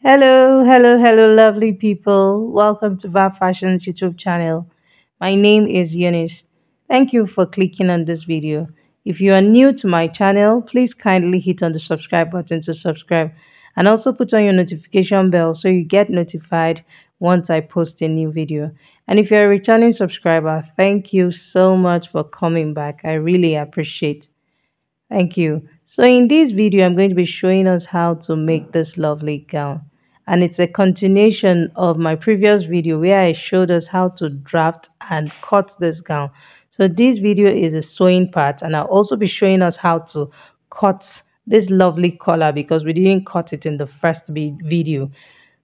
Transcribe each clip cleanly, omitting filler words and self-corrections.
Hello, lovely people. Welcome to Bar Fashion's YouTube channel. My name is Eunice. Thank you for clicking on this video. If you are new to my channel, please kindly hit on the subscribe button to subscribe and also put on your notification bell so you get notified once I post a new video. And if you're a returning subscriber, thank you so much for coming back. I really appreciate. Thank you. So in this video, I'm going to be showing us how to make this lovely gown. And it's a continuation of my previous video where I showed us how to draft and cut this gown. So this video is a sewing part, and I'll also be showing us how to cut this lovely collar because we didn't cut it in the first video.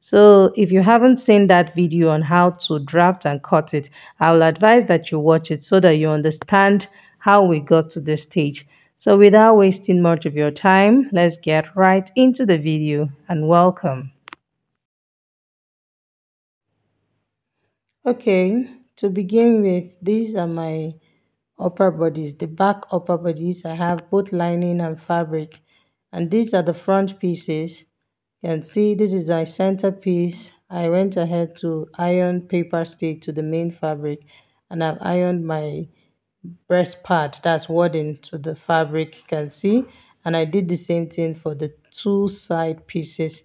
So if you haven't seen that video on how to draft and cut it, I will advise that you watch it so that you understand how we got to this stage. So without wasting much of your time, let's get right into the video and welcome. Okay, to begin with, these are my upper bodies, the back upper bodies. I have both lining and fabric, and these are the front pieces. You can see this is my center piece. I went ahead to iron paper stitch to the main fabric, and I've ironed my breast pad, that's wadding, to the fabric, you can see. And I did the same thing for the two side pieces.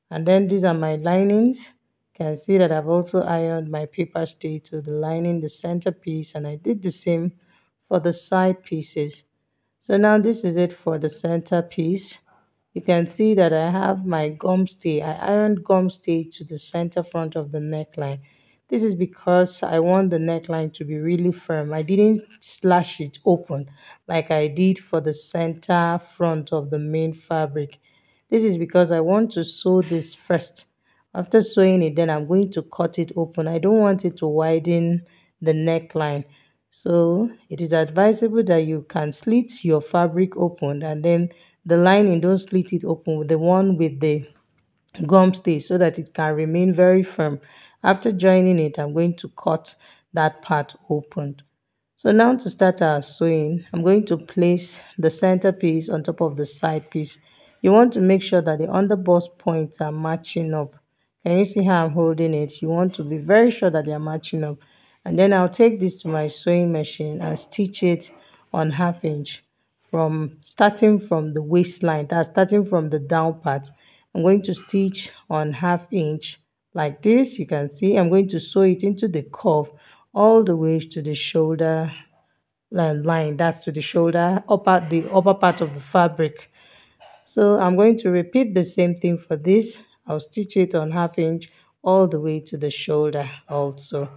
And then these are my linings. You can see that I've also ironed my paper stitch to the lining, the center piece, and I did the same for the side pieces. So now this is it for the center piece. You can see that I have my gum stay. I ironed gum stay to the center front of the neckline. This is because I want the neckline to be really firm. I didn't slash it open like I did for the center front of the main fabric. This is because I want to sew this first. After sewing it, then I'm going to cut it open. I don't want it to widen the neckline. So it is advisable that you can slit your fabric open, and then the lining, don't slit it open with the one with the gum stay so that it can remain very firm. After joining it, I'm going to cut that part open. So now to start our sewing, I'm going to place the center piece on top of the side piece. You want to make sure that the underbust points are matching up. Can you see how I'm holding it? You want to be very sure that they are matching up. And then I'll take this to my sewing machine and stitch it on 1/2 inch from starting from the waistline, that's starting from the down part. I'm going to stitch on 1/2 inch like this. You can see I'm going to sew it into the curve all the way to the shoulder line, that's to the shoulder, the upper part of the fabric. So I'm going to repeat the same thing for this. I'll stitch it on 1/2 inch all the way to the shoulder also.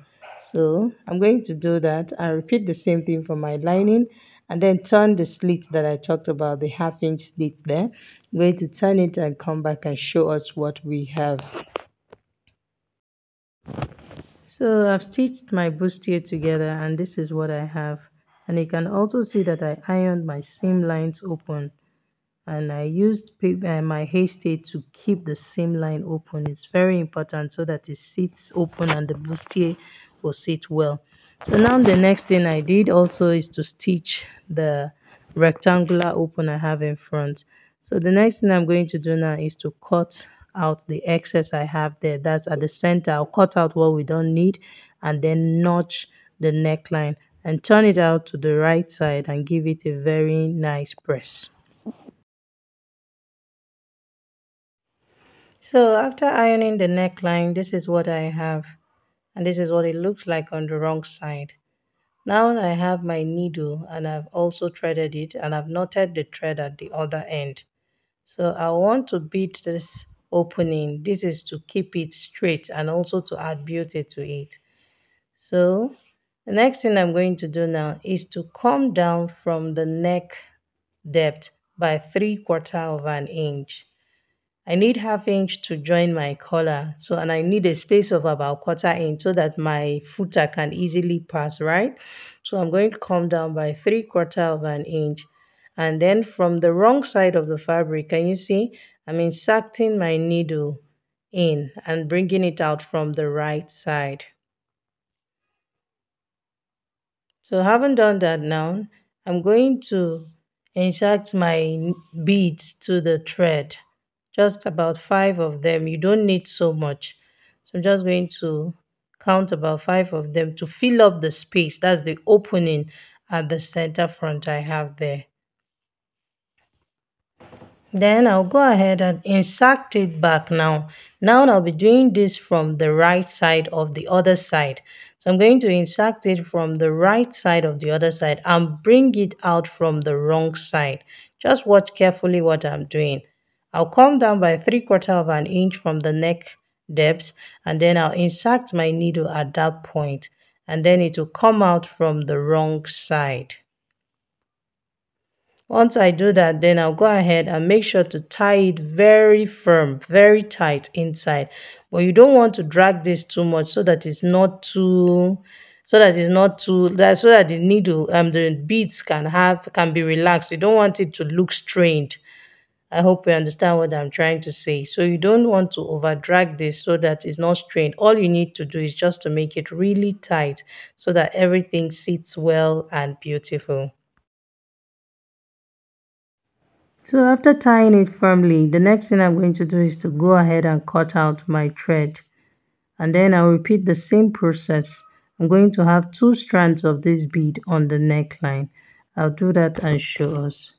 So I'm going to do that and repeat the same thing for my lining, and then turn the slit that I talked about, the 1/2 inch slit there. I'm going to turn it and come back and show us what we have. So I've stitched my bustier together, and this is what I have. And you can also see that I ironed my seam lines open, and I used my haste tape to keep the seam line open. It's very important so that it sits open and the bustier will sit well. So now the next thing I did also is to stitch the rectangular open I have in front. So the next thing I'm going to do now is to cut out the excess I have there. That's at the center. I'll cut out what we don't need and then notch the neckline and turn it out to the right side and give it a very nice press. So after ironing the neckline, this is what I have, and this is what it looks like on the wrong side. Now I have my needle, and I've also threaded it, and I've knotted the thread at the other end. So I want to beat this opening. This is to keep it straight and also to add beauty to it. So the next thing I'm going to do now is to come down from the neck depth by 3/4 of an inch. I need 1/2 inch to join my collar. So, and I need a space of about 1/4 inch so that my footer can easily pass, right? So I'm going to come down by 3/4 of an inch. And then from the wrong side of the fabric, can you see? I'm inserting my needle in and bringing it out from the right side. So having done that now, I'm going to insert my beads to the thread. just about five of them. You don't need so much. So I'm just going to count about five of them to fill up the space. That's the opening at the center front I have there. Then I'll go ahead and insert it back now. Now I'll be doing this from the right side of the other side. So I'm going to insert it from the right side of the other side and bring it out from the wrong side. Just watch carefully what I'm doing. I'll come down by 3/4 of an inch from the neck depth, and then I'll insert my needle at that point, and then it will come out from the wrong side. Once I do that, then I'll go ahead and make sure to tie it very firm, very tight inside. But you don't want to drag this too much so that it's not too, so that the needle, the beads can be relaxed. You don't want it to look strained. I hope you understand what I'm trying to say. So you don't want to over drag this so that it's not strained. All you need to do is just to make it really tight so that everything sits well and beautiful. So after tying it firmly, the next thing I'm going to do is to go ahead and cut out my thread. And then I'll repeat the same process. I'm going to have two strands of this bead on the neckline. I'll do that and show us.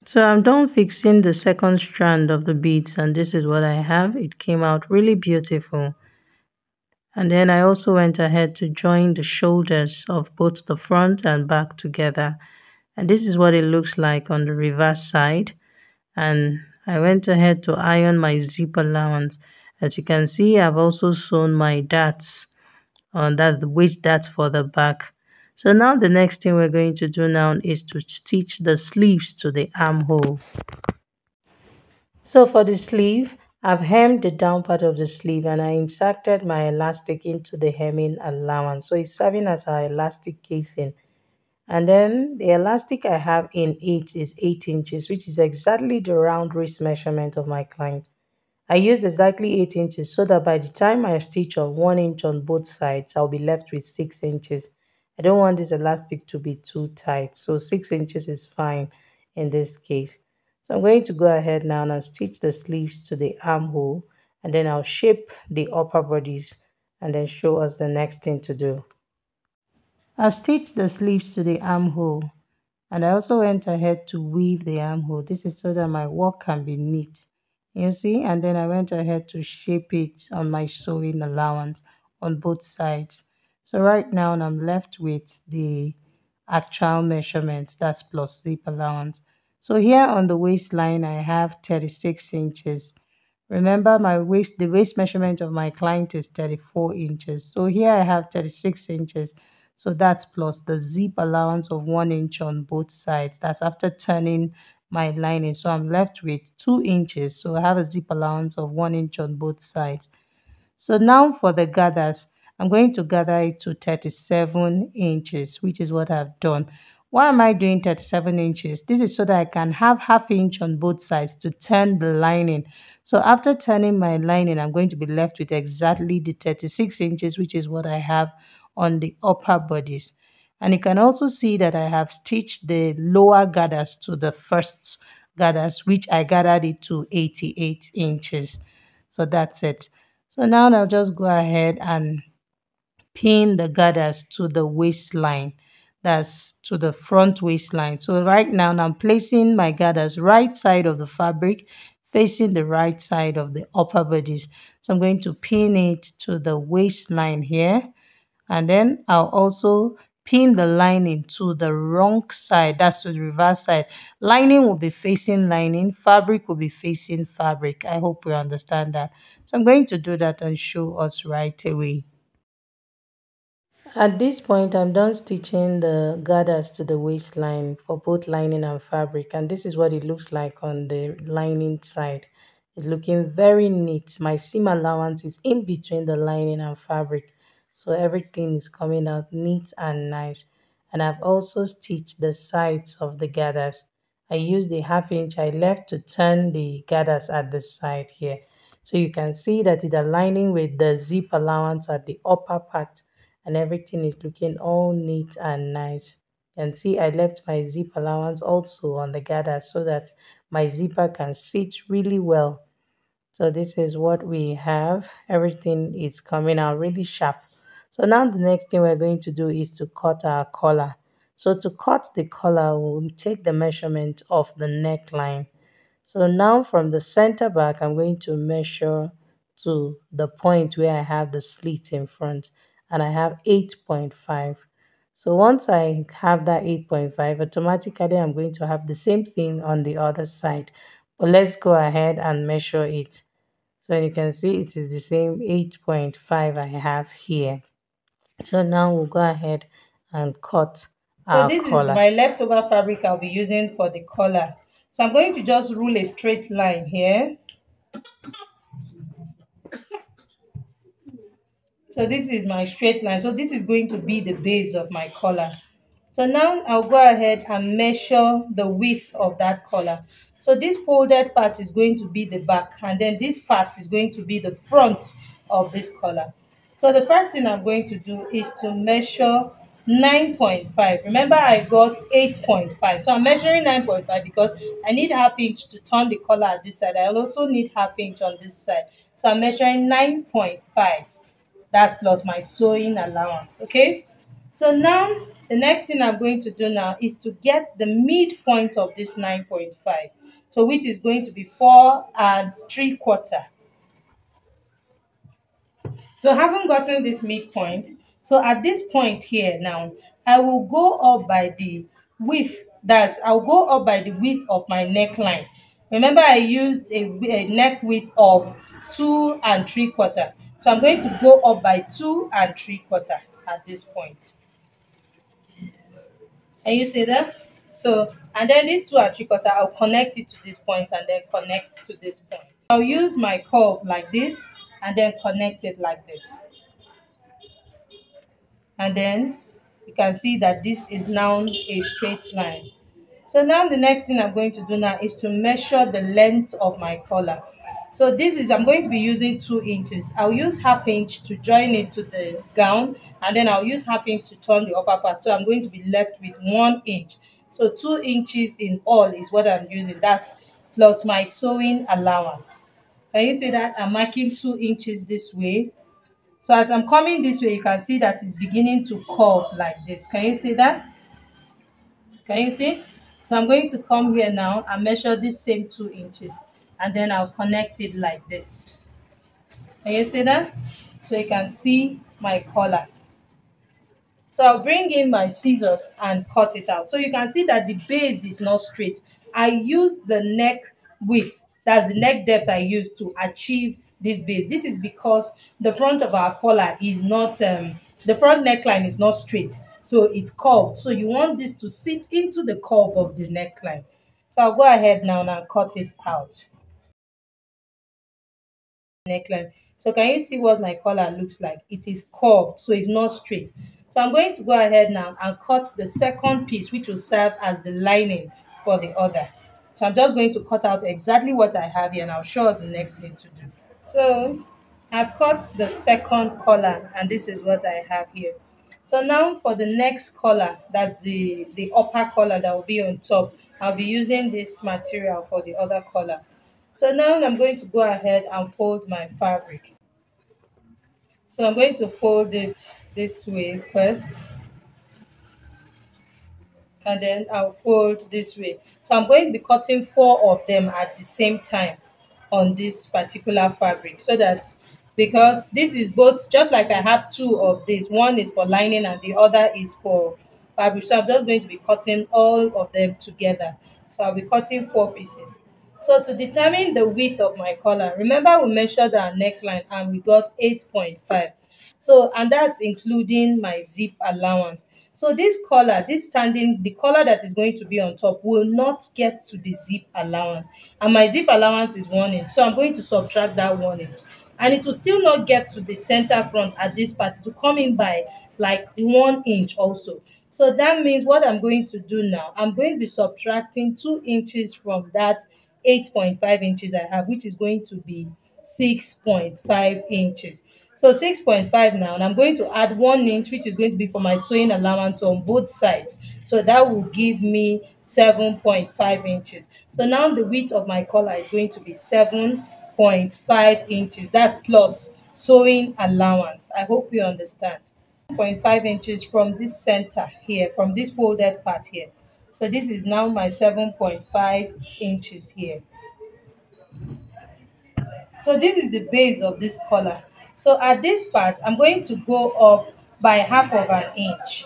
So I'm done fixing the second strand of the beads, and this is what I have. It came out really beautiful. And then I also went ahead to join the shoulders of both the front and back together. And this is what it looks like on the reverse side. And I went ahead to iron my zip allowance. As you can see, I've also sewn my darts on, that's the waist dart for the back. So now the next thing we're going to do now is to stitch the sleeves to the armhole. So for the sleeve, I've hemmed the down part of the sleeve and I inserted my elastic into the hemming allowance. So it's serving as our elastic casing. And then the elastic I have in it is 8 inches, which is exactly the round wrist measurement of my client. I used exactly 8 inches so that by the time I stitch on 1 inch on both sides, I'll be left with 6 inches. I don't want this elastic to be too tight, so 6 inches is fine in this case. So I'm going to go ahead now and stitch the sleeves to the armhole, and then I'll shape the upper bodies and then show us the next thing to do. I've stitched the sleeves to the armhole, and I also went ahead to weave the armhole. This is so that my work can be neat. You see, and then I went ahead to shape it on my sewing allowance on both sides. So right now I'm left with the actual measurements, that's plus zip allowance. So here on the waistline I have 36 inches. Remember the waist measurement of my client is 34 inches. So here I have 36 inches. So that's plus the zip allowance of 1 inch on both sides. That's after turning my lining. So I'm left with 2 inches. So I have a zip allowance of 1 inch on both sides. So now for the gathers, I'm going to gather it to 37 inches, which is what I've done. Why am I doing 37 inches? This is so that I can have ½ inch on both sides to turn the lining. So after turning my lining, I'm going to be left with exactly the 36 inches, which is what I have on the upper bodies. And you can also see that I have stitched the lower gathers to the first gathers, which I gathered it to 88 inches. So that's it. So now I'll just go ahead and pin the gathers to the waistline. That's to the front waistline. So right now I'm placing my gathers right side of the fabric facing the right side of the upper bodies. So I'm going to pin it to the waistline here, and then I'll also pin the lining to the wrong side, that's to the reverse side. Lining will be facing lining, fabric will be facing fabric. I hope we understand that. So I'm going to do that and show us right away. At this point, I'm done stitching the gathers to the waistline for both lining and fabric, and this is what it looks like on the lining side. It's looking very neat. My seam allowance is in between the lining and fabric, so everything is coming out neat and nice. And I've also stitched the sides of the gathers. I used the ½ inch I left to turn the gathers at the side here, so you can see that it's aligning with the zip allowance at the upper part, and everything is looking all neat and nice. You can see I left my zip allowance also on the gather so that my zipper can sit really well. So this is what we have. Everything is coming out really sharp. So now the next thing we're going to do is to cut our collar. So to cut the collar, we'll take the measurement of the neckline. So now from the center back, I'm going to measure to the point where I have the slit in front, and I have 8.5. So once I have that 8.5, automatically I'm going to have the same thing on the other side. But let's go ahead and measure it. So you can see it is the same 8.5 I have here. So now we'll go ahead and cut our this is collar. my leftover fabric I'll be using for the collar. So I'm going to just rule a straight line here. So this is my straight line. So this is going to be the base of my collar. So now I'll go ahead and measure the width of that collar. So this folded part is going to be the back, and then this part is going to be the front of this collar. So the first thing I'm going to do is to measure 9.5. Remember I got 8.5. So I'm measuring 9.5 because I need half inch to turn the collar at this side. I also need half inch on this side. So I'm measuring 9.5. That's plus my sewing allowance. Okay, so now the next thing I'm going to do now is to get the midpoint of this 9.5, so which is going to be 4 3/4. So having gotten this midpoint, so at this point here now, I will go up by the width. I'll go up by the width of my neckline. Remember I used a neck width of 2 3/4. So I'm going to go up by 2 3/4 at this point. Can you see that? So, and then this 2 3/4, I'll connect it to this point and then connect to this point. I'll use my curve like this and then connect it like this. And then you can see that this is now a straight line. So now the next thing I'm going to do now is to measure the length of my collar. So I'm going to be using 2 inches. I'll use half inch to join it to the gown, and then I'll use half inch to turn the upper part. So I'm going to be left with 1 inch. So 2 inches in all is what I'm using. That's plus my sewing allowance. Can you see that? I'm marking 2 inches this way. So as I'm coming this way, you can see that it's beginning to curve like this. Can you see that? Can you see? So I'm going to come here now and measure this same 2 inches, and then I'll connect it like this. Can you see that? So you can see my collar. So I'll bring in my scissors and cut it out. So you can see that the base is not straight. I used the neck width, that's the neck depth I used to achieve this base. This is because the front of our collar is not, the front neckline is not straight. So it's curved. So you want this to sit into the curve of the neckline. So I'll go ahead now and cut it out. Neckline. So can you see what my collar looks like? It is curved, so it's not straight. So I'm going to go ahead now and cut the second piece, which will serve as the lining for the other. So I'm just going to cut out exactly what I have here, and I'll show us the next thing to do. So I've cut the second collar, and this is what I have here. So now for the next collar, that's the upper collar that will be on top, I'll be using this material for the other collar. So now I'm going to go ahead and fold my fabric. So I'm going to fold it this way first, and then I'll fold this way. So I'm going to be cutting 4 of them at the same time on this particular fabric, so that, because this is both, just like I have 2 of this, one is for lining and the other is for fabric. So I'm just going to be cutting all of them together. So I'll be cutting 4 pieces. So to determine the width of my collar, remember we measured our neckline and we got 8.5. So, and that's including my zip allowance. So this collar, the collar that is going to be on top will not get to the zip allowance. And my zip allowance is 1 inch. So I'm going to subtract that 1 inch. And it will still not get to the center front at this part. It will come in by like 1 inch also. So that means what I'm going to do now, I'm going to be subtracting 2 inches from that 8.5 inches I have, which is going to be 6.5 inches. So 6.5 now, and I'm going to add 1 inch, which is going to be for my sewing allowance on both sides. So that will give me 7.5 inches. So now the width of my collar is going to be 7.5 inches. That's plus sewing allowance. I hope you understand. 0.5 inches from this center here, from this folded part here. So this is now my 7.5 inches here. So this is the base of this collar. So at this part, I'm going to go up by half of an inch.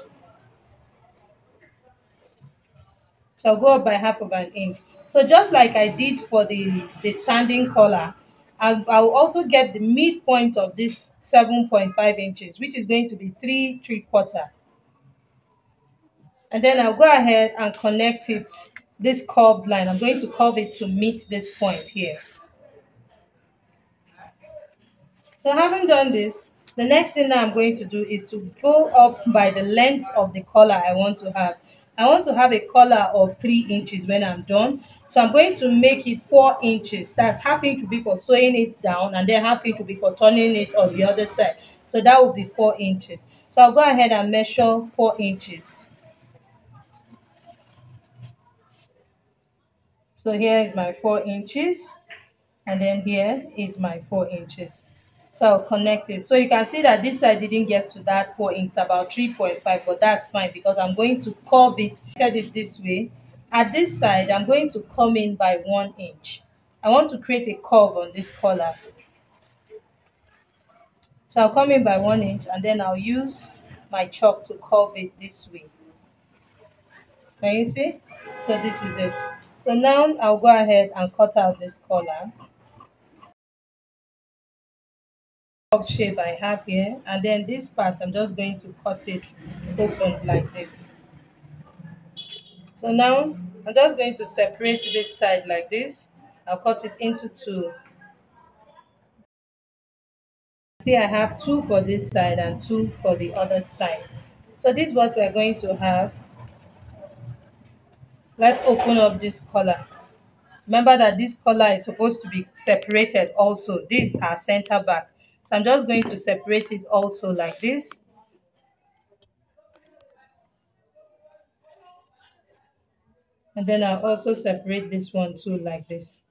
So I'll go up by half of an inch. So just like I did for the standing collar, I'll also get the midpoint of this 7.5 inches, which is going to be 3¾ and then I'll go ahead and connect it, this curved line. I'm going to curve it to meet this point here. So having done this, the next thing that I'm going to do is to go up by the length of the collar I want to have. I want to have a collar of 3 inches when I'm done. So I'm going to make it 4 inches. That's half inch will be for sewing it down, and then half inch will be for turning it on the other side. So that will be 4 inches. So I'll go ahead and measure 4 inches. So here is my 4 inches, and then here is my 4 inches. So I'll connect it. So you can see that this side didn't get to that 4 inch, about 3.5, but that's fine because I'm going to curve it. Set it this way. At this side, I'm going to come in by 1 inch. I want to create a curve on this collar. So I'll come in by 1 inch, and then I'll use my chalk to curve it this way. Can you see? So this is it. So now I'll go ahead and cut out this collar. Shape I have here, and then this part I'm just going to cut it open like this. So now I'm just going to separate this side like this. I'll cut it into two. See, I have two for this side and two for the other side. So this is what we're going to have. Let's open up this collar. Remember that this collar is supposed to be separated also. These are center back. So I'm just going to separate it also like this. And then I'll also separate this one too like this.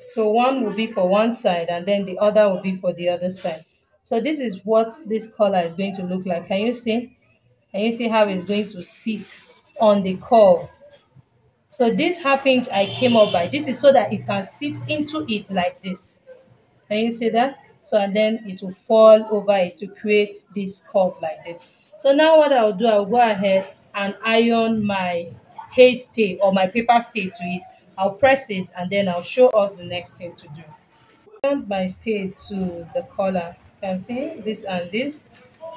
So one will be for one side, and then the other will be for the other side. So this is what this collar is going to look like. Can you see? Can you see how it's going to sit on the curve? So this half inch I came up by, this is so that it can sit into it like this. Can you see that? So and then it will fall over it to create this curve like this. So now what I'll do, I'll go ahead and iron my hay stay or my paper stay to it. I'll press it, and then I'll show us the next thing to do. Ironed my stay to the collar. You can see this and this,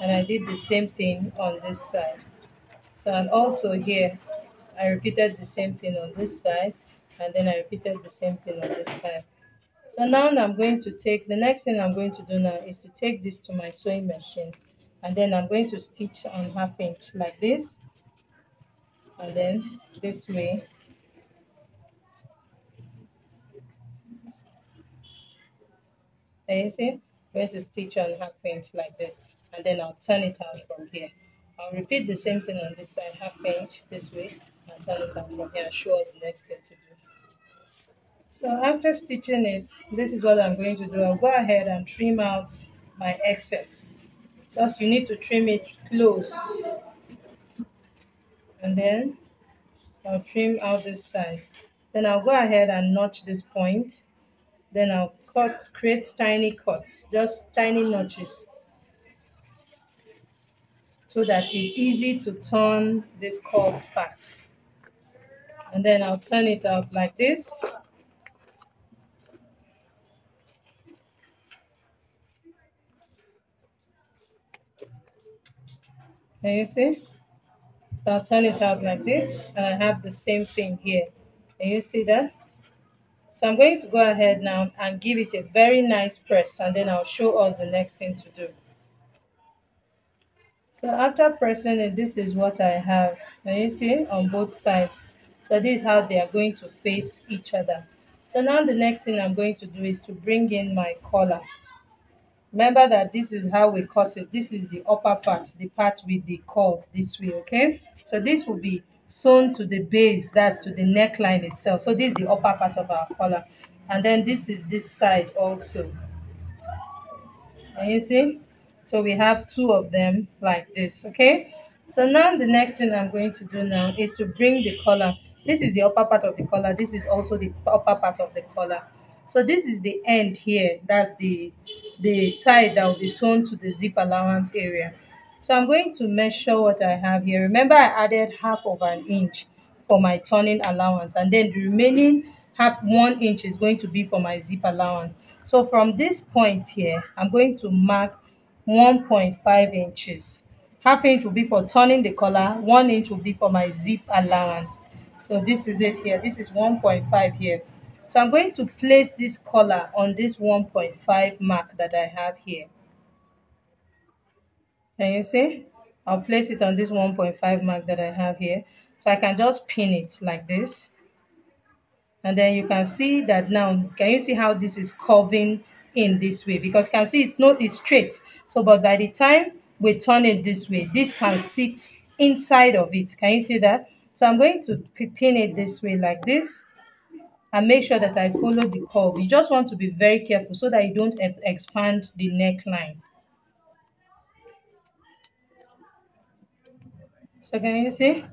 and I did the same thing on this side. So and also here, I repeated the same thing on this side, and then I repeated the same thing on this side. So now I'm going to take, the next thing I'm going to do now is to take this to my sewing machine, and then I'm going to stitch on half inch like this, and then this way. And you see, I'm going to stitch on half inch like this, and then I'll turn it out from here. I'll repeat the same thing on this side, half inch this way, and turn it out from here and show us the next thing to do. So after stitching it, this is what I'm going to do. I'll go ahead and trim out my excess. Just you need to trim it close, and then I'll trim out this side. Then I'll go ahead and notch this point. Then I'll create tiny cuts, just tiny notches, so that it's easy to turn this curved part. And then I'll turn it out like this. Can you see? So I'll turn it out like this, and I have the same thing here. Can you see that? So I'm going to go ahead now and give it a very nice press, and then I'll show us the next thing to do. So after pressing it, this is what I have. Can you see on both sides? So this is how they are going to face each other. So now the next thing I'm going to do is to bring in my collar. Remember that this is how we cut it. This is the upper part, the part with the curve this way, okay? So this will be sewn to the base, that's to the neckline itself. So this is the upper part of our collar. And then this is this side also. And you see, so we have two of them like this, okay? So now the next thing I'm going to do now is to bring the collar. This is the upper part of the collar, this is also the upper part of the collar. So this is the end here, that's the side that will be sewn to the zip allowance area. So I'm going to measure what I have here. Remember, I added half of an inch for my turning allowance, and then the remaining half 1 inch is going to be for my zip allowance. So from this point here, I'm going to mark 1.5 inches. Half inch will be for turning the collar, 1 inch will be for my zip allowance. So this is it here. This is 1.5 here. So I'm going to place this collar on this 1.5 mark that I have here. Can you see? I'll place it on this 1.5 mark that I have here. So I can just pin it like this. And then you can see that now, can you see how this is curving in this way? Because you can see it's straight. So, but by the time we turn it this way, this can sit inside of it. Can you see that? So I'm going to pin it this way like this and make sure that I follow the curve. You just want to be very careful so that you don't expand the neckline. So can you see?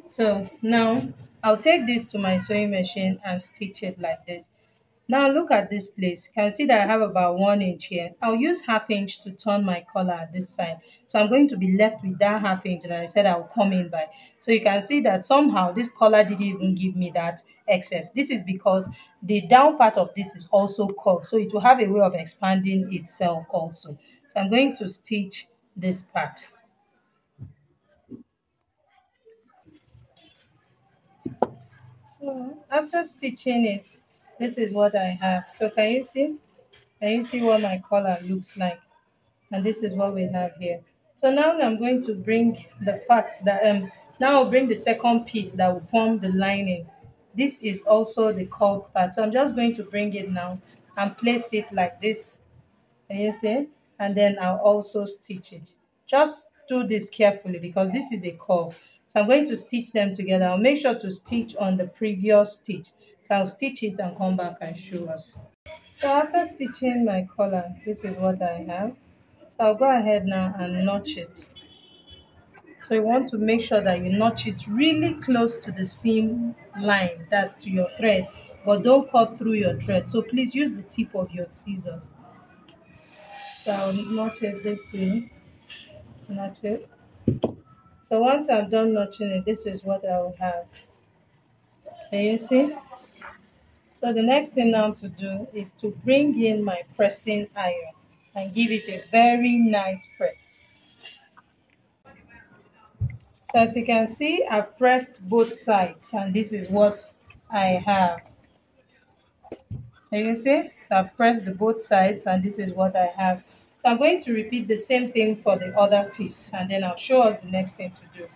So now I'll take this to my sewing machine and stitch it like this. Now look at this place. You can see that I have about 1 inch here. I'll use half inch to turn my collar at this side. So I'm going to be left with that half inch that I said I'll come in by. So you can see that somehow this collar didn't even give me that excess. This is because the down part of this is also curved. So it will have a way of expanding itself also. So I'm going to stitch this part. So after stitching it, this is what I have. So can you see? Can you see what my collar looks like? And this is what we have here. So now I'm going to bring the fact that now I'll bring the second piece that will form the lining. This is also the curved part. So I'm just going to bring it now and place it like this. Can you see? And then I'll also stitch it. Just do this carefully because this is a curve. So I'm going to stitch them together. I'll make sure to stitch on the previous stitch. So I'll stitch it and come back and show us. So after stitching my collar, this is what I have. So I'll go ahead now and notch it. So you want to make sure that you notch it really close to the seam line, that's to your thread, but don't cut through your thread. So please use the tip of your scissors. So I'll notch it this way, notch it. So once I'm done notching it, this is what I will have. Can you see? So the next thing now to do is to bring in my pressing iron and give it a very nice press. So as you can see, I've pressed both sides and this is what I have. Can you see? So I've pressed the both sides and this is what I have. So I'm going to repeat the same thing for the other piece and then I'll show us the next thing to do.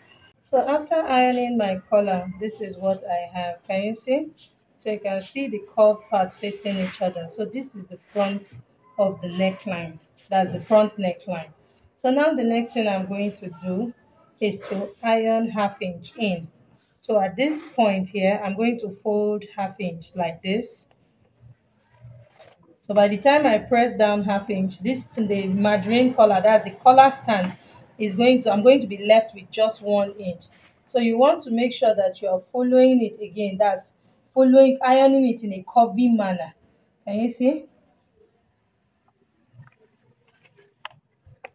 So after ironing my collar, this is what I have. Can you see? So you can see the curved parts facing each other. So this is the front of the neckline. That's the front neckline. So now the next thing I'm going to do is to iron half inch in. So at this point here, I'm going to fold half inch like this. So by the time I press down half inch, the margarine collar, that's the collar stand, I'm going to be left with just 1 inch. So you want to make sure that you are following it again. That's ironing it in a curvy manner. Can you see?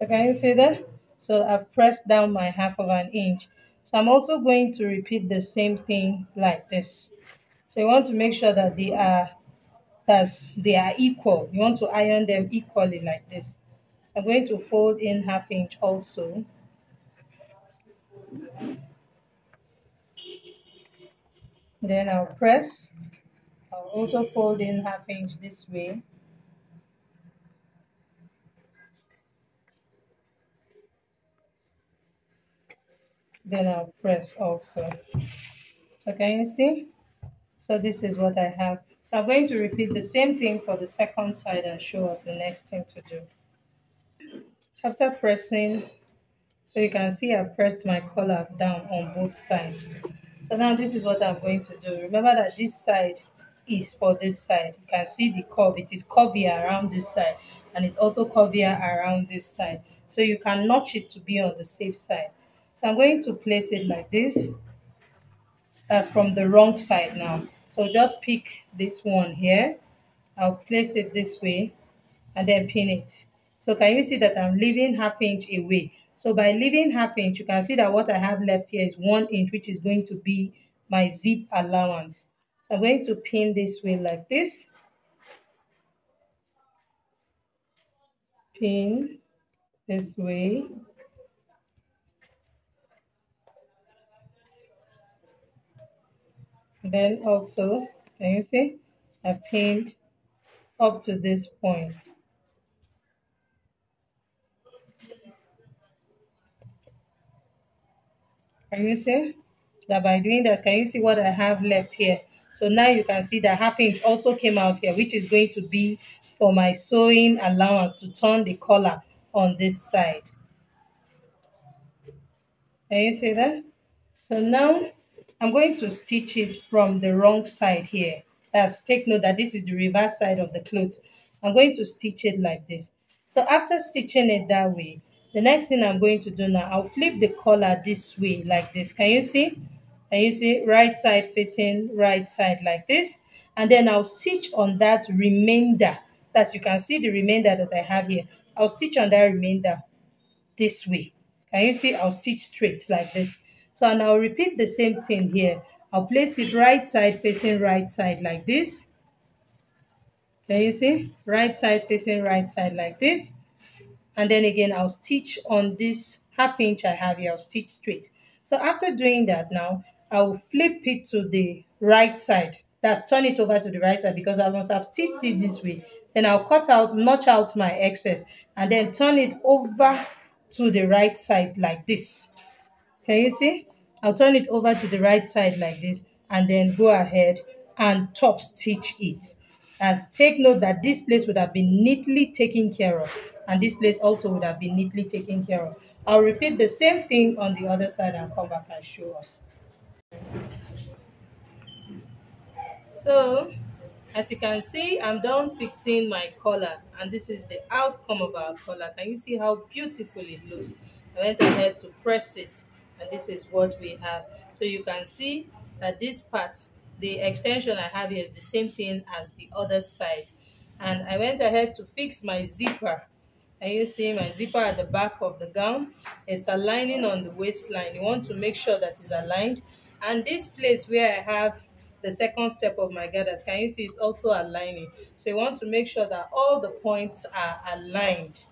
So can you see that? So I've pressed down my half of an inch. So I'm also going to repeat the same thing like this. So you want to make sure that they are equal. You want to iron them equally like this. So I'm going to fold in half inch also. Then I'll press. I'll also fold in half inch this way. Then I'll press also. So can you see? So this is what I have. So I'm going to repeat the same thing for the second side and show us the next thing to do. After pressing, so you can see I've pressed my collar down on both sides. So now this is what I'm going to do. Remember that this side is for this side. You can see the curve. It is curvier around this side and it's also curvier around this side. So you can notch it to be on the safe side. So I'm going to place it like this. That's from the wrong side now. So just pick this one here. I'll place it this way and then pin it. So can you see that I'm leaving half inch away? So by leaving half inch, you can see that what I have left here is 1 inch, which is going to be my zip allowance. So I'm going to pin this way like this. Pin this way. And then also, can you see? I've pinned up to this point. Can you see that by doing that, can you see what I have left here? So now you can see that half inch also came out here, which is going to be for my sewing allowance to turn the collar on this side. Can you see that? So now I'm going to stitch it from the wrong side here. That's, take note that this is the reverse side of the cloth. I'm going to stitch it like this. So after stitching it that way, the next thing I'm going to do now, I'll flip the collar this way like this. Can you see? Can you see? Right side facing right side like this. And then I'll stitch on that remainder. That's, you can see the remainder that I have here. I'll stitch on that remainder this way. Can you see? I'll stitch straight like this. So, and I'll repeat the same thing here. I'll place it right side facing right side like this. Can you see? Right side facing right side like this. And then again, I'll stitch on this half inch I have here. I'll stitch straight. So after doing that now, I'll flip it to the right side. That's, turn it over to the right side, because I must have stitched it this way. Then I'll cut out, notch out my excess, and then turn it over to the right side like this. Can you see? I'll turn it over to the right side like this and then go ahead and top stitch it. As, take note that this place would have been neatly taken care of, and this place also would have been neatly taken care of. I'll repeat the same thing on the other side and come back and show us. So, as you can see, I'm done fixing my collar, and this is the outcome of our collar. Can you see how beautiful it looks? I went ahead to press it, and this is what we have. So you can see that this part, the extension I have here, is the same thing as the other side. And I went ahead to fix my zipper. Can you see my zipper at the back of the gown? It's aligning on the waistline. You want to make sure that it's aligned. And this place where I have the second step of my gathers, can you see it's also aligning? So you want to make sure that all the points are aligned.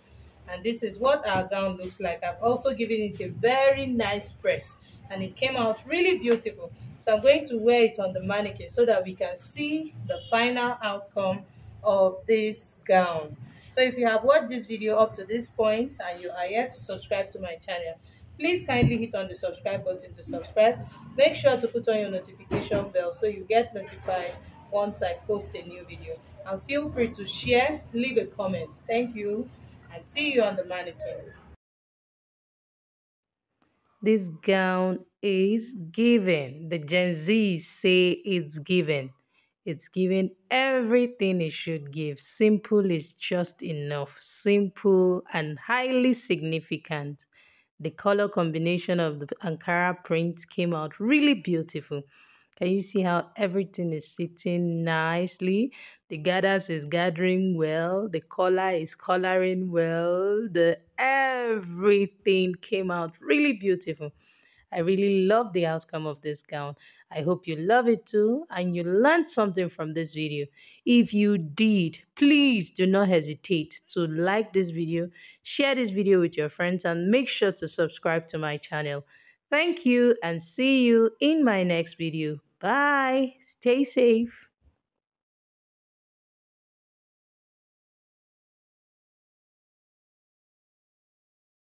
And this is what our gown looks like. I've also given it a very nice press, and it came out really beautiful. So I'm going to wear it on the mannequin so that we can see the final outcome of this gown. So if you have watched this video up to this point and you are yet to subscribe to my channel, please kindly hit on the subscribe button to subscribe. Make sure to put on your notification bell so you get notified once I post a new video. And feel free to share, leave a comment. Thank you, and see you on the mannequin. This gown is given. The Gen Zs say it's given. It's given everything it should give. Simple is just enough. Simple and highly significant. The color combination of the Ankara print came out really beautiful. Can you see how everything is sitting nicely? The gathers is gathering well. The collar is coloring well. The everything came out really beautiful. I really love the outcome of this gown. I hope you love it too and you learned something from this video. If you did, please do not hesitate to like this video, share this video with your friends, and make sure to subscribe to my channel. Thank you and see you in my next video. Bye. Stay safe.